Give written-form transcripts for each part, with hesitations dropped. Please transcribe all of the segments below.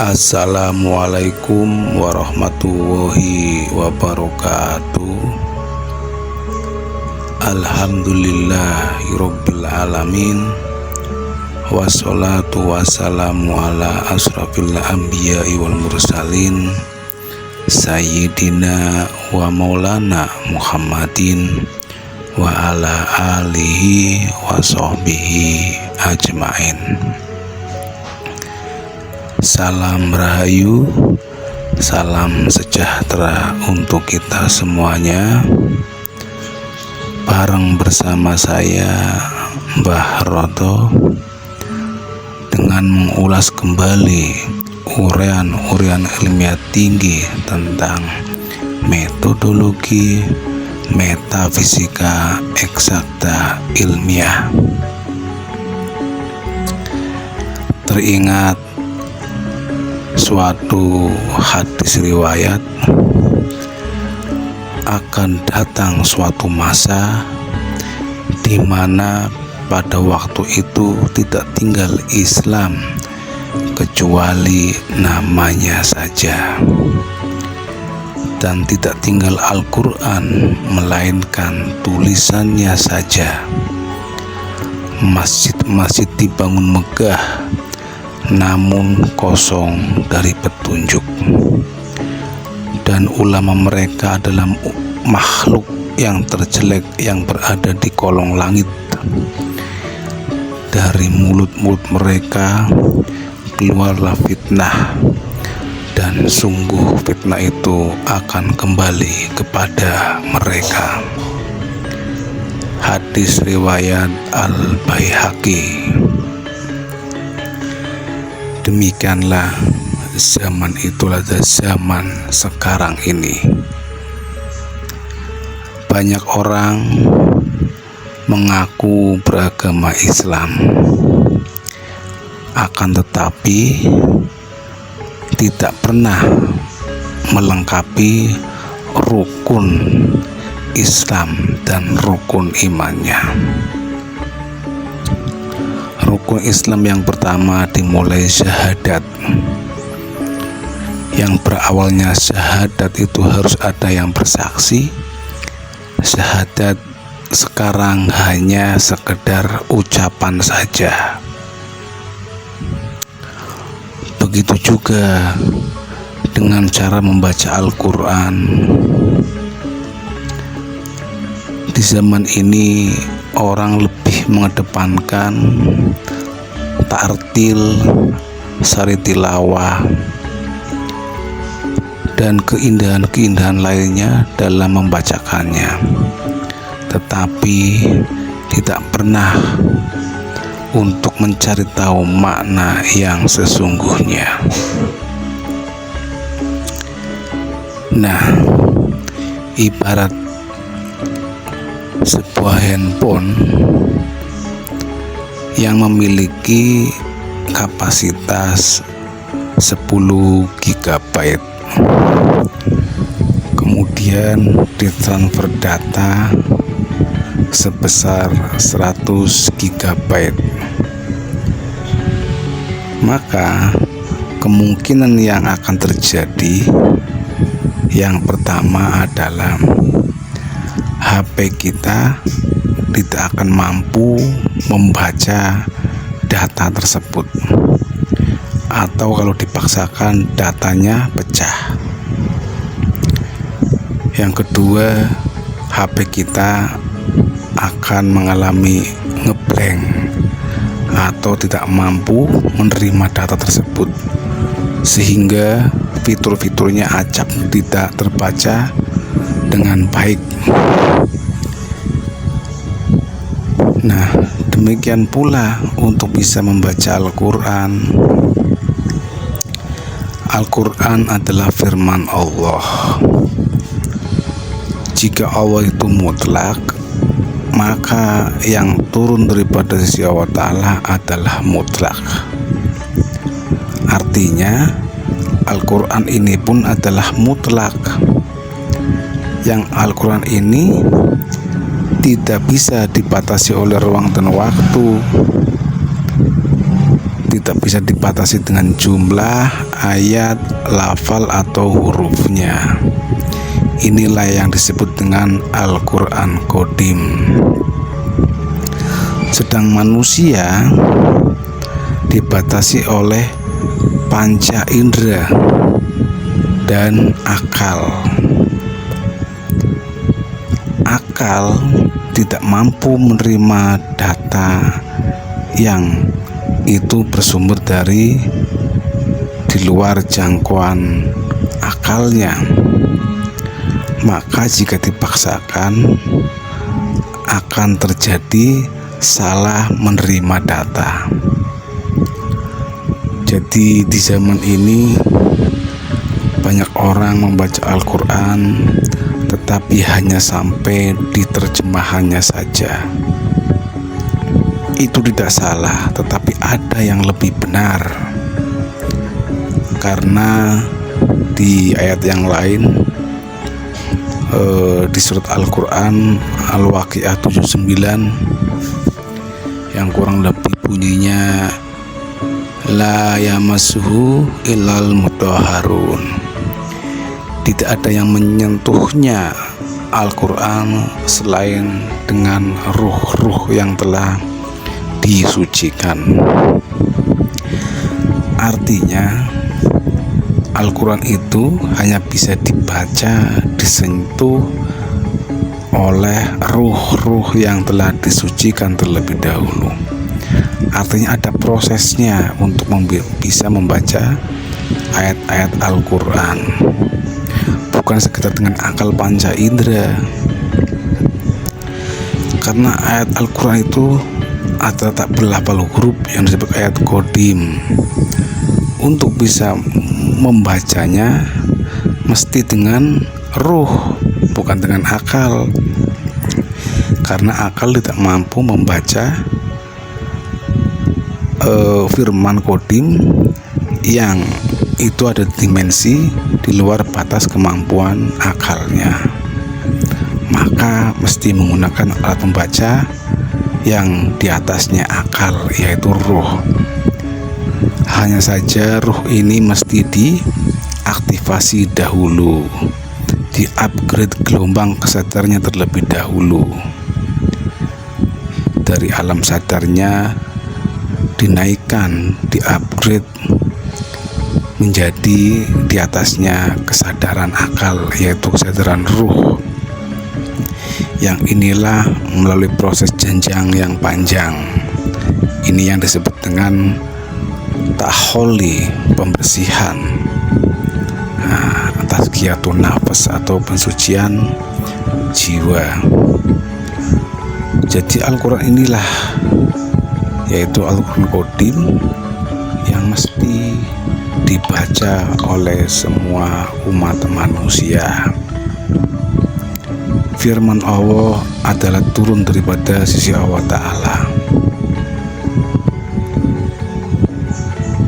Assalamualaikum warahmatullahi wabarakatuh. Alhamdulillahirabbil alamin. Wassalatu wassalamu ala asrafil anbiya'i wal mursalin Sayyidina wa maulana Muhammadin wa ala alihi wa sahbihi ajmain. Salam rahayu, salam sejahtera untuk kita semuanya. Bareng bersama saya Mbah Roto dengan mengulas kembali uraian ilmiah tinggi tentang metodologi metafisika eksakta ilmiah. Teringat suatu hadis riwayat, akan datang suatu masa di mana pada waktu itu tidak tinggal Islam kecuali namanya saja, dan tidak tinggal Al-Quran melainkan tulisannya saja. Masjid-masjid dibangun megah namun kosong dari petunjuk, dan ulama mereka adalah makhluk yang terjelek yang berada di kolong langit. Dari mulut-mulut mereka keluarlah fitnah, dan sungguh fitnah itu akan kembali kepada mereka. Hadis riwayat Al-Baihaqi. Demikianlah zaman itulah zaman sekarang ini. Banyak orang mengaku beragama Islam, akan tetapi tidak pernah melengkapi rukun Islam dan rukun imannya. Rukun Islam yang pertama dimulai syahadat, yang berawalnya syahadat itu harus ada yang bersaksi. Syahadat sekarang hanya sekedar ucapan saja. Begitu juga dengan cara membaca Al-Quran. Di zaman ini orang lebih mengedepankan tartil, sari tilawah, dan keindahan-keindahan lainnya dalam membacakannya, tetapi tidak pernah untuk mencari tahu makna yang sesungguhnya. Nah, ibarat sebuah handphone yang memiliki kapasitas 10 GB, kemudian ditransfer data sebesar 100 GB, maka kemungkinan yang akan terjadi yang pertama adalah HP kita tidak akan mampu membaca data tersebut, atau kalau dipaksakan datanya pecah. Yang kedua, HP kita akan mengalami ngeblank atau tidak mampu menerima data tersebut, sehingga fitur-fiturnya acak, tidak terbaca dengan baik. Nah, demikian pula untuk bisa membaca Al-Quran. Al-Quran adalah firman Allah. Jika Allah itu mutlak, maka yang turun daripada sisi Allah Ta'ala adalah mutlak. Artinya Al-Quran ini pun adalah mutlak. Yang Al-Quran ini tidak bisa dibatasi oleh ruang dan waktu. tidak bisa dibatasi dengan jumlah ayat, lafal, atau hurufnya. Inilah yang disebut dengan Al-Quran Qadim. Sedang manusia dibatasi oleh panca indera dan akal. Akal tidak mampu menerima data yang itu bersumber dari di luar jangkauan akalnya. Maka jika dipaksakan akan terjadi salah menerima data. Jadi di zaman ini banyak orang membaca Al-Quran tetapi hanya sampai di terjemahannya saja. Itu tidak salah, tetapi ada yang lebih benar. Karena di ayat yang lain di surat Al-Quran Al-Waqiah 79 yang kurang lebih bunyinya la yamassuhu illal mutahharun. Tidak ada yang menyentuhnya Al-Quran selain dengan ruh-ruh yang telah disucikan. Artinya Al-Quran itu hanya bisa dibaca, disentuh oleh ruh-ruh yang telah disucikan terlebih dahulu. Artinya ada prosesnya untuk bisa membaca ayat-ayat Al-Quran. Bukan sekedar dengan akal panca indera. Karena ayat Al-Quran itu ada tak berlafal huruf yang disebut ayat Qadim. Untuk bisa membacanya mesti dengan ruh, bukan dengan akal. Karena akal tidak mampu membaca firman Qadim yang itu ada dimensi di luar batas kemampuan akalnya. Maka mesti menggunakan alat pembaca yang di atasnya akal, yaitu ruh. Hanya saja ruh ini mesti diaktifasi dahulu, di-upgrade gelombang kesadarannya terlebih dahulu. Dari alam sadarnya dinaikkan, di-upgrade menjadi di atasnya kesadaran akal, yaitu kesadaran ruh. Yang inilah melalui proses jenjang yang panjang. Ini yang disebut dengan taholi, pembersihan, tazkiyatun nafas atau pensucian jiwa. Jadi Al-Quran inilah, yaitu Al-Quran Qadim, yang mesti dibaca oleh semua umat manusia. Firman Allah adalah turun daripada sisi Allah Ta'ala.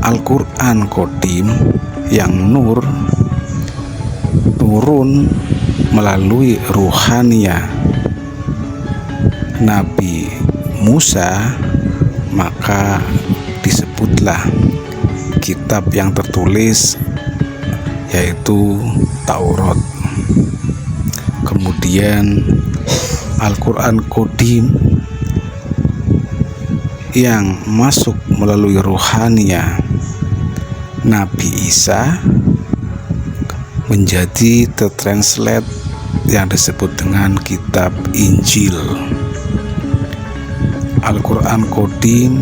Al-Quran Qadim yang nur turun melalui ruhaniyah Nabi Musa, maka disebutlah kitab yang tertulis yaitu Taurat. Kemudian Al-Quran Qadim yang masuk melalui ruhaniyah Nabi Isa menjadi tertranslate yang disebut dengan kitab Injil. Al-Quran Qadim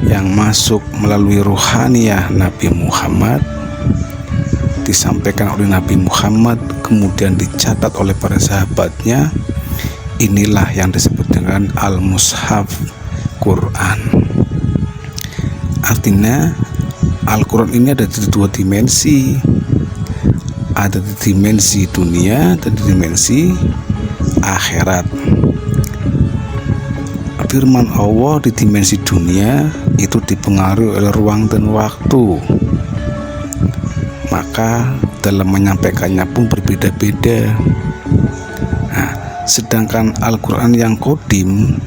yang masuk melalui ruhaniyah Nabi Muhammad disampaikan oleh Nabi Muhammad, kemudian dicatat oleh para sahabatnya. Inilah yang disebut dengan Al-Mushaf Quran. Artinya Al-Quran ini ada di dua dimensi, ada di dimensi dunia dan di dimensi akhirat. Firman Allah di dimensi dunia itu dipengaruhi oleh ruang dan waktu, maka dalam menyampaikannya pun berbeda-beda. Sedangkan Al-Quran yang Qadim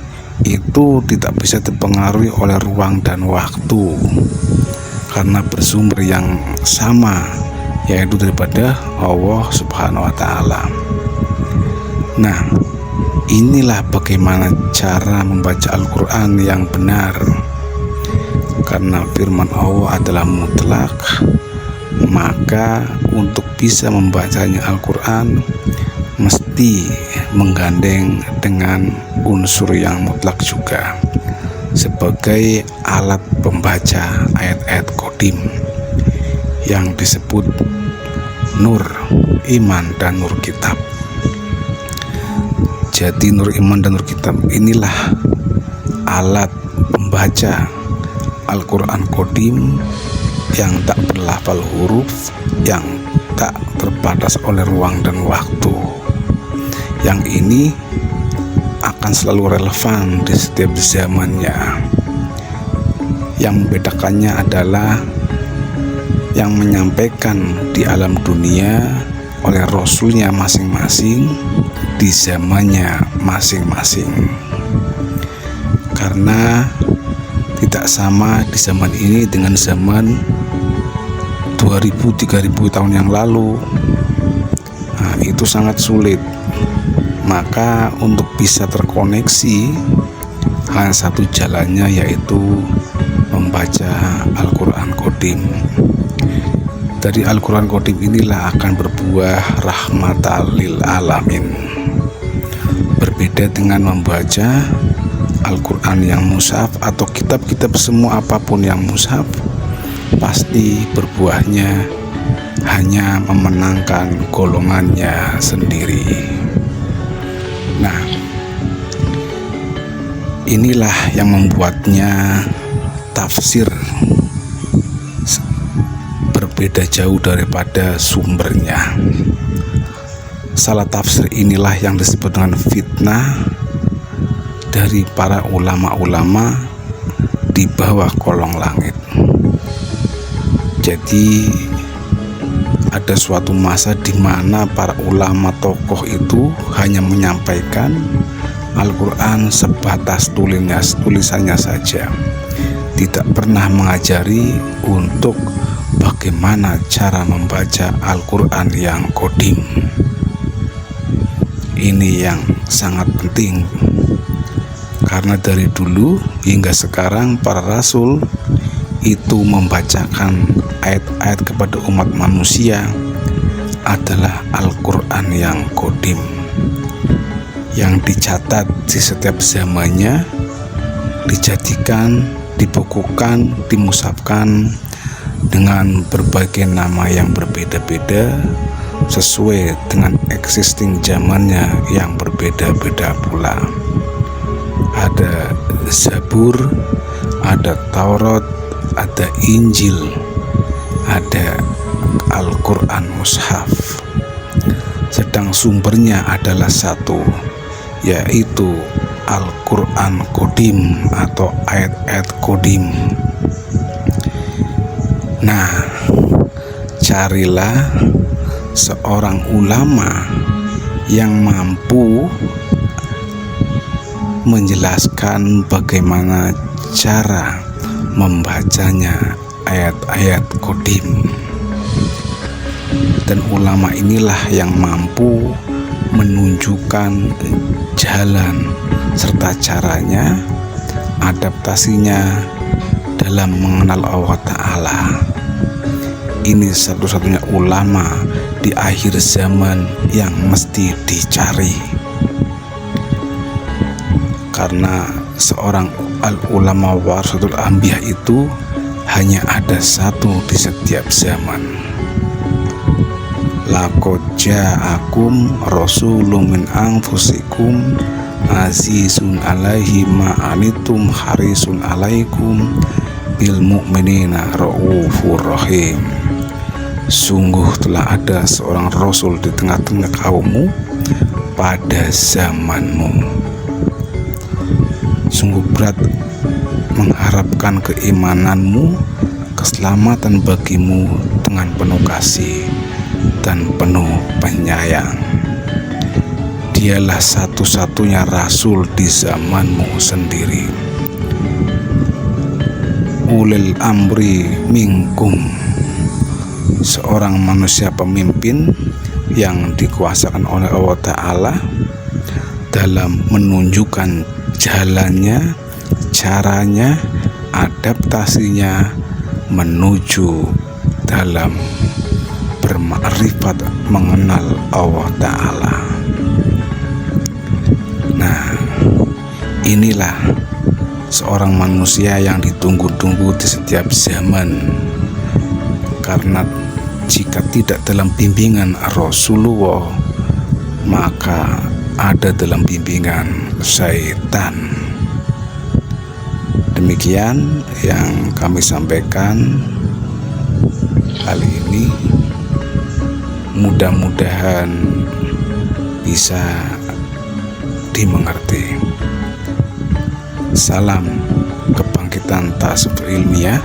itu tidak bisa dipengaruhi oleh ruang dan waktu, karena bersumber yang sama, yaitu daripada Allah Subhanahu wa Ta'ala. Nah, inilah bagaimana cara membaca Al-Quran yang benar, karena firman Allah adalah mutlak. Maka untuk bisa membacanya Al-Quran mesti menggandeng dengan unsur yang mutlak juga, sebagai alat pembaca ayat-ayat qadim yang disebut nur iman dan nur kitab. Jadi nur iman dan nur kitab inilah alat pembaca Al-Quran qadim yang tak berlafal huruf, yang tak terbatas oleh ruang dan waktu. Yang ini akan selalu relevan di setiap zamannya. Yang membedakannya adalah yang menyampaikan di alam dunia oleh rasulnya masing-masing di zamannya masing-masing. Karena tidak sama di zaman ini dengan zaman 2000-3000 tahun yang lalu. Nah, itu sangat sulit. Maka untuk bisa terkoneksi hanya satu jalannya, yaitu membaca Al-Quran qadim. Dari Al-Quran qadim inilah akan berbuah rahmatan lil alamin. Berbeda dengan membaca Al-Quran yang mushaf atau kitab-kitab semua apapun yang mushaf, pasti berbuahnya hanya memenangkan golongannya sendiri. Nah, inilah yang membuatnya tafsir berbeda jauh daripada sumbernya. Salah tafsir inilah yang disebut dengan fitnah dari para ulama-ulama di bawah kolong langit. Jadi ada suatu masa di mana para ulama tokoh itu hanya menyampaikan Al-Quran sebatas tulisannya saja, tidak pernah mengajari untuk bagaimana cara membaca Al-Quran yang qadim. Ini yang sangat penting, karena dari dulu hingga sekarang para rasul itu membacakan ayat-ayat kepada umat manusia adalah Al-Quran yang qadim, yang dicatat di setiap zamannya, dijadikan, dibukukan, dimushafkan dengan berbagai nama yang berbeda-beda sesuai dengan existing zamannya yang berbeda-beda pula. Ada Zabur, ada Taurat, ada Injil, ada Al-Quran mushaf. Sedang sumbernya adalah satu, yaitu Al-Quran qadim atau ayat-ayat qadim. Nah, carilah seorang ulama yang mampu menjelaskan bagaimana cara membacanya ayat-ayat qadim. Dan ulama inilah yang mampu menunjukkan jalan serta caranya, adaptasinya dalam mengenal Allah Ta'ala. Ini satu-satunya ulama di akhir zaman yang mesti dicari, karena seorang al-ulama warasatul anbiya itu hanya ada satu di setiap zaman. Laqad ja'akum rasulun min anfusikum azizun alaihi ma anitum harisun alaikum bil mu'minina raufur rahim. Sungguh telah ada seorang rasul di tengah-tengah kaummu pada zamanmu. Sungguh berat mengharapkan keimananmu, keselamatan bagimu dengan penuh kasih dan penuh penyayang. Dialah satu-satunya rasul di zamanmu sendiri. Ulil amri minkum, seorang manusia pemimpin yang dikuasakan oleh Allah Ta'ala dalam menunjukkan jalannya, caranya, adaptasinya menuju dalam bermakrifat mengenal Allah Ta'ala. Nah, inilah seorang manusia yang ditunggu-tunggu di setiap zaman, karena jika tidak dalam bimbingan Rasulullah, maka ada dalam bimbingan syaitan. Demikian yang kami sampaikan kali ini, mudah-mudahan bisa dimengerti. Salam kebangkitan tasawuf ilmiah,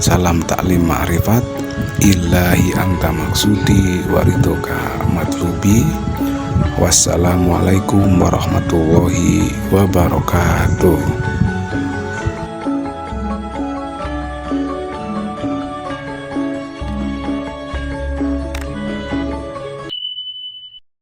salam taklim ma'rifat, ilahi anta maksudi waridoka matlubi. Wassalamualaikum warahmatullahi wabarakatuh.